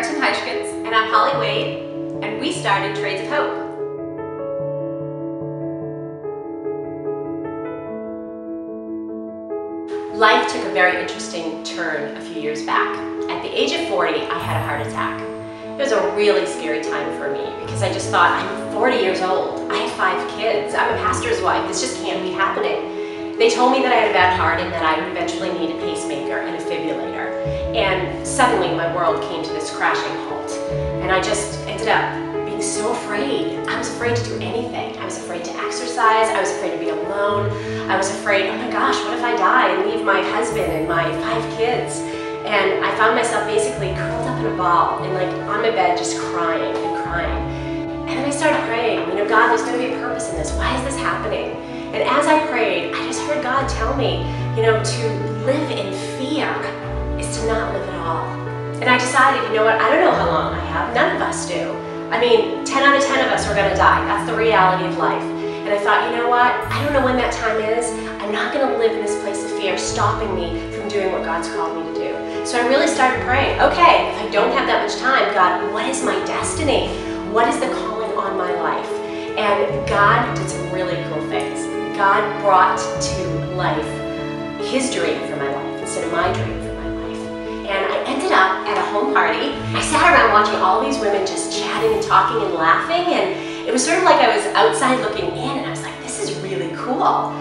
Gretchen Heischkens. And I'm Holly Wade, and we started Trades of Hope. Life took a very interesting turn a few years back. At the age of 40, I had a heart attack. It was a really scary time for me because I just thought, I'm 40 years old, I have 5 kids, I'm a pastor's wife, this just can't be happening. They told me that I had a bad heart and that I would eventually need a pacemaker and a defibrillator. And suddenly my world came to this crashing halt. And I just ended up being so afraid. I was afraid to do anything. I was afraid to exercise. I was afraid to be alone. I was afraid, oh my gosh, what if I die and leave my husband and my 5 kids? And I found myself basically curled up in a ball and like on my bed just crying and crying. And then I started praying, you know, God, there's going to be a purpose in this. Why is this happening? And as I prayed, I just heard God tell me, you know, to live in fear is to not live at all. And I decided, you know what, I don't know how long I have. None of us do. I mean, 10 out of 10 of us are going to die. That's the reality of life. And I thought, you know what, I don't know when that time is. I'm not going to live in this place of fear stopping me from doing what God's called me to do. So I really started praying, okay, if I don't have that much time, God, what is my destiny? What is the calling on my life? And God did some really cool things. God brought to life His dream for my life instead of my dream for my life. And I ended up at a home party. I sat around watching all these women just chatting and talking and laughing, and it was sort of like I was outside looking in, and I was like, this is really cool.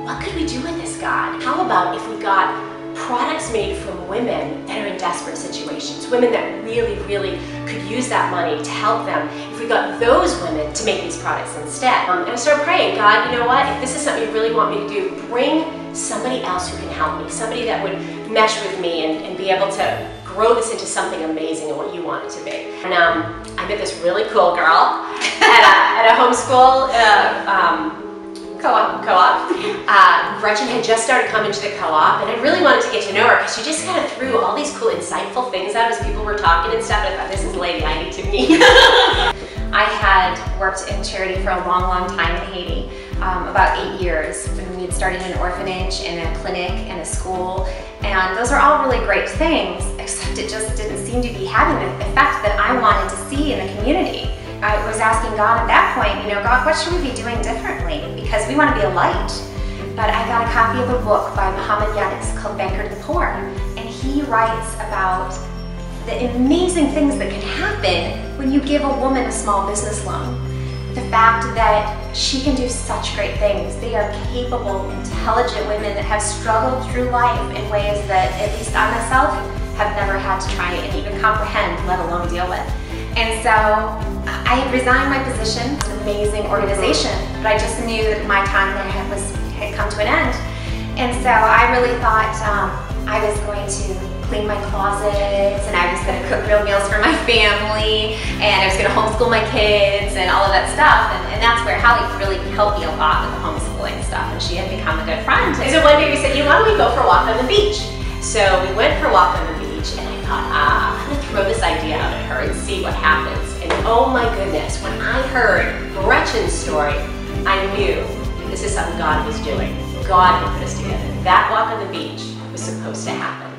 What could we do with this, God? How about if we got products made from women that are in desperate situations, women that really, really could use that money to help them, if we got those women to make these products instead. And I started praying, God, you know what, if this is something you really want me to do, bring somebody else who can help me, somebody that would mesh with me and be able to grow this into something amazing and what you want it to be. And I met this really cool girl at a homeschool co-op. Gretchen had just started coming to the co-op, and I really wanted to get to know her because she just kind of threw all these cool, insightful things out as people were talking and stuff, and I thought, this is the lady I need to meet. I had worked in charity for a long, long time in Haiti, about 8 years. And we had started an orphanage and a clinic and a school, and those are all really great things, except it just didn't seem to be having the effect that I wanted to see in the community. I was asking God at that point, you know, God, what should we be doing differently? Because we want to be a light. But I got a copy of a book by Muhammad Yunus called Banker to the Poor, and he writes about the amazing things that can happen when you give a woman a small business loan. The fact that she can do such great things. They are capable, intelligent women that have struggled through life in ways that, at least I myself, have never had to try and even comprehend, let alone deal with. And so I had resigned my position. It's an amazing organization, but I just knew that my time there had come to an end. And so I really thought I was going to clean my closets, and I was going to cook real meals for my family, and I was going to homeschool my kids and all of that stuff. And that's where Holly really helped me a lot with the homeschooling stuff, and she had become a good friend. So one day we said, you know, why don't we go for a walk on the beach? So we went for a walk on the beach, and I thought, I'm going to throw this idea out at her and see what happens. And oh my goodness, when I heard Gretchen's story, I knew this is something God was doing. God had put us together. That walk on the beach was supposed to happen.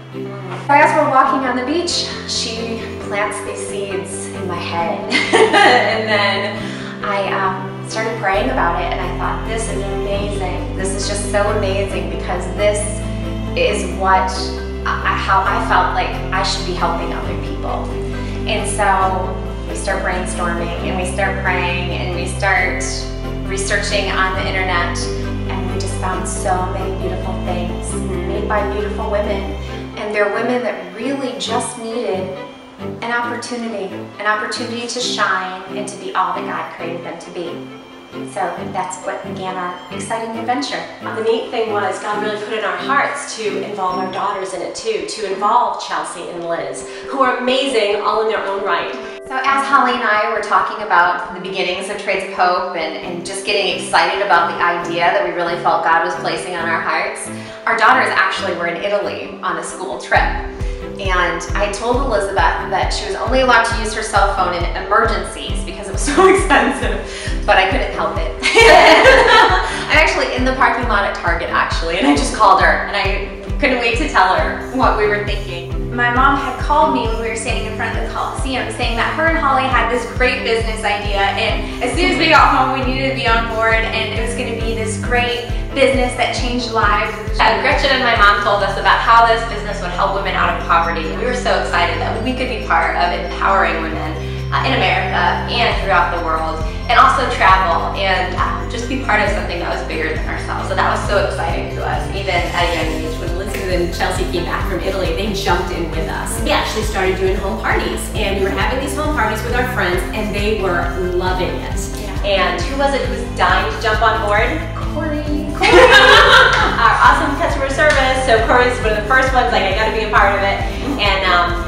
As we're walking on the beach, she plants these seeds in my head. And then I started praying about it, and I thought, this is amazing. This is just so amazing, because this is how I felt like I should be helping other people. And so we start brainstorming, and we start praying, and we start researching on the internet, and we just found so many beautiful things made by beautiful women. And they're women that really just needed an opportunity to shine and to be all that God created them to be. So that's what began our exciting adventure. The neat thing was God really put in our hearts to involve our daughters in it too, to involve Chelsea and Liz, who are amazing all in their own right. So as Holly and I were talking about the beginnings of Trades of Hope and just getting excited about the idea that we really felt God was placing on our hearts, our daughters actually were in Italy on a school trip. And I told Elizabeth that she was only allowed to use her cell phone in emergencies because it was so expensive, but I couldn't help it. I'm actually in the parking lot at Target actually, and I just called her, and I couldn't wait to tell her what we were thinking. my mom had called me when we were standing in front of the Coliseum saying that her and Holly had this great business idea, and as soon as we got home we needed to be on board, and it was going to be this great business that changed lives. Gretchen and my mom told us about how this business would help women out of poverty, and we were so excited that we could be part of empowering women in America and throughout the world, and also travel and just be part of something that was bigger than ourselves. So that was so exciting to us, even at a young age. When Elizabeth and Chelsea came back from Italy, they jumped in with us. We actually started doing home parties, and we were having these home parties with our friends, and they were loving it. And who was it who was dying to jump on board? Corey. Our awesome customer service. So Corey's one of the first ones, like, I gotta be a part of it. And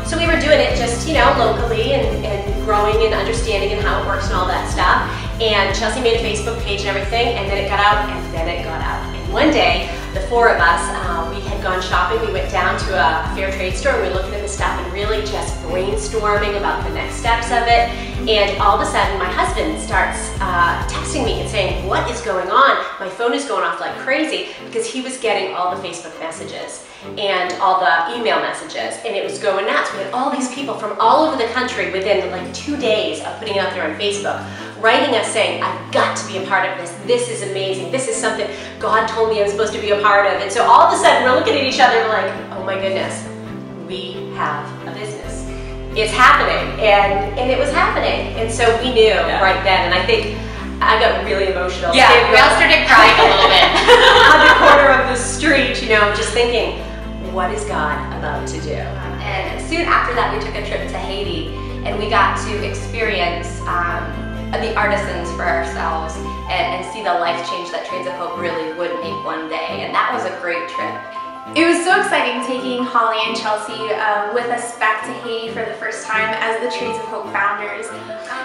so we were doing it just, you know, locally and growing and understanding and how it works and all that stuff. And Chelsea made a Facebook page and everything, and then it got out, and then it got out. And one day, the four of us, we had gone shopping. We went down to a fair trade store. We were looking at the stuff and really just brainstorming about the next steps of it. And all of a sudden, my husband starts texting me and saying, what is going on? My phone is going off like crazy, because he was getting all the Facebook messages and all the email messages, and it was going nuts. We had all these people from all over the country within like 2 days of putting it out there on Facebook, writing us saying, I've got to be a part of this. This is amazing. This is something God told me I'm supposed to be a part of. And so all of a sudden we're looking at each other like, oh my goodness, we have a business. It's happening, and it was happening. And so we knew right then, and I think I got really emotional. Yeah, we all started crying a little bit. On the corner of the street, you know, just thinking, what is God about to do? And soon after that, we took a trip to Haiti, and we got to experience the artisans for ourselves and see the life change that Trades of Hope really would make one day. And that was a great trip. It was so exciting taking Holly and Chelsea with us back to Haiti for the first time as the Trades of Hope founders.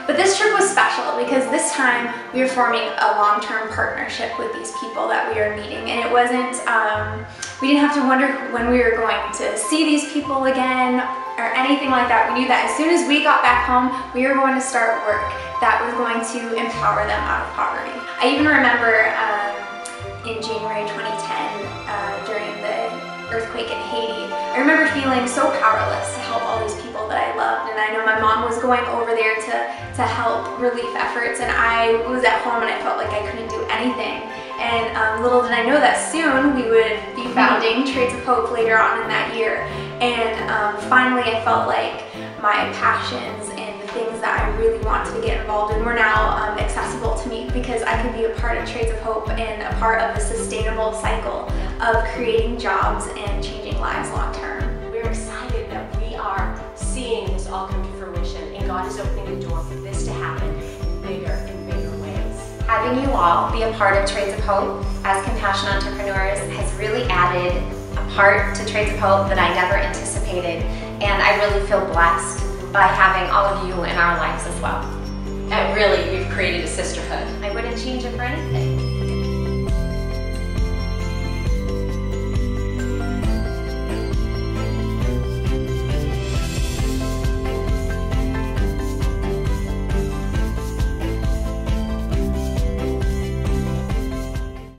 But this trip was special because this time we were forming a long-term partnership with these people that we were meeting, and it wasn't, we didn't have to wonder when we were going to see these people again or anything like that. We knew that as soon as we got back home, we were going to start work that was going to empower them out of poverty. I even remember in January 2010, during the earthquake in Haiti, I remember feeling so powerless to help all these people that I loved, and I know my mom was going over there to help relief efforts, and I was at home and I felt like I couldn't do anything. And little did I know that soon we would be founding Trades of Hope later on in that year. And finally I felt like my passions and the things that I really wanted to get involved in were now accessible to me, because I could be a part of Trades of Hope and a part of the sustainable cycle of creating jobs and changing lives long term. We're excited that we are seeing this all come to fruition, and God is opening the door for this to happen in bigger and bigger ways. Having you all be a part of Trades of Hope as Compassion Entrepreneurs has really added a part to Trades of Hope that I never anticipated, and I really feel blessed by having all of you in our lives as well. And really, we've created a sisterhood. I wouldn't change it for anything.